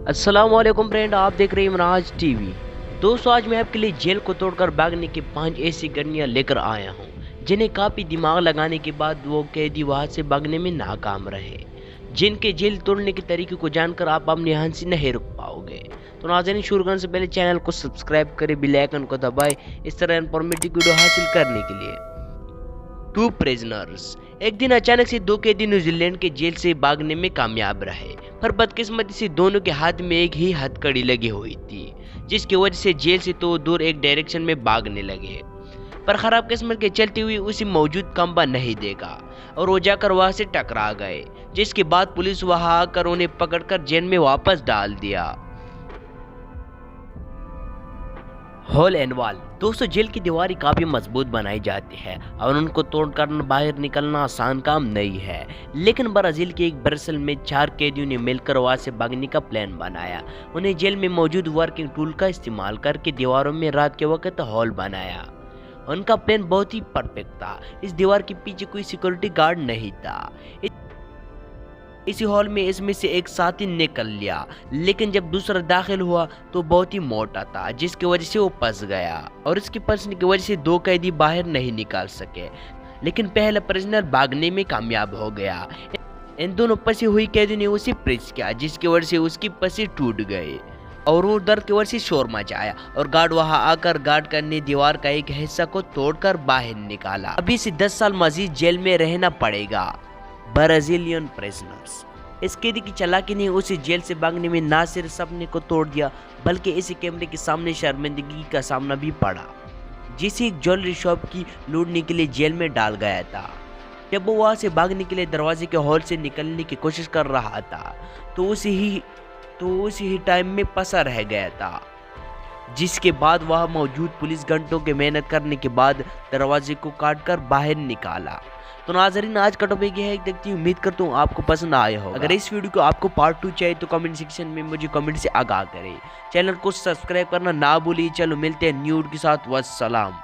अस्सलाम वालेकुम फ्रेंड, आप देख रहे हैं इमराज टीवी। दोस्तों, आज मैं आपके लिए जेल को तोड़कर भागने की 5 ऐसी गड्डियाँ लेकर आया हूँ जिन्हें काफ़ी दिमाग लगाने के बाद वो कैदी वहाँ से भागने में नाकाम रहे। जिनके जेल तोड़ने के तरीके को जानकर आप अपनी हंसी नहीं रुक पाओगे। तो नाज़रीन, शुरू करने से पहले चैनल को सब्सक्राइब करें, बेल आइकन को दबाएं इस तरह इंफॉर्मेटिव वीडियो हासिल करने के लिए। 2 प्रिजनर्स। एक दिन अचानक से 2 कैदी न्यूजीलैंड के जेल से भागने में कामयाब रहे, पर बदकिस्मती से दोनों के हाथ में एक ही हथकड़ी लगी हुई थी, जिसकी वजह से जेल से तो दूर एक डायरेक्शन में भागने लगे। पर खराब किस्मत के चलते हुए उसे मौजूद खंबा नहीं देगा और वो जाकर वहां से टकरा गए, जिसके बाद पुलिस वहां आकर उन्हें पकड़कर जेल में वापस डाल दिया। Hole and wall. दोस्तों, जेल की दीवारें काफी मजबूत बनाई जाती है और उनको तोड़कर बाहर निकलना आसान काम नहीं है। लेकिन ब्राजील के एक ब्रसल में 4 कैदियों ने मिलकर वहां से भागने का प्लान बनाया। उन्हें जेल में मौजूद वर्किंग टूल का इस्तेमाल करके दीवारों में रात के वक्त होल बनाया। उनका प्लान बहुत ही परफेक्ट था। इस दीवार के पीछे कोई सिक्योरिटी गार्ड नहीं था। इसी हॉल में इसमें से एक साथी निकल लिया, लेकिन जब दूसरा दाखिल हुआ तो बहुत ही मोटा था, जिसकी वजह से वो फंस गया और इसके फंसने की वजह से 2 कैदी बाहर नहीं निकाल सके। लेकिन पहला प्रिजनर भागने में कामयाब हो गया। इन दोनों फंसी हुई कैदियों ने उसे प्रेस किया, जिसकी वजह से उसकी पसी टूट गए और वो दर्द की वजह से शोर मचाया और गार्ड वहां आकर गार्ड करने दीवार का एक हिस्सा को तोड़कर बाहर निकाला। अभी से 10 साल मजीद जेल में रहना पड़ेगा। Brazilian prisoners. इस कैदी की चालाकी ने उसे जेल से भागने में ना सिर्फ सपने को तोड़ दिया, बल्कि इसी कैमरे के सामने शर्मिंदगी का सामना भी पड़ा, जिसे एक ज्वेलरी शॉप की लूटने के लिए जेल में डाल गया था। जब वो वहां से भागने के लिए दरवाजे के हॉल से निकलने की कोशिश कर रहा था तो उसी ही टाइम में फंसा रह गया था, जिसके बाद वहां मौजूद पुलिस घंटों के मेहनत करने के बाद दरवाजे को काटकर बाहर निकाला। तो नाज़रीन, आज का टॉपिक ये है, देखती हूँ, उम्मीद करता हूँ आपको पसंद आया होगा। अगर इस वीडियो को आपको पार्ट 2 चाहिए तो कमेंट सेक्शन में मुझे कमेंट से आगाह करें। चैनल को सब्सक्राइब करना ना भूलिए। चलो मिलते हैं न्यू वीडियो के साथ। वस्सलाम।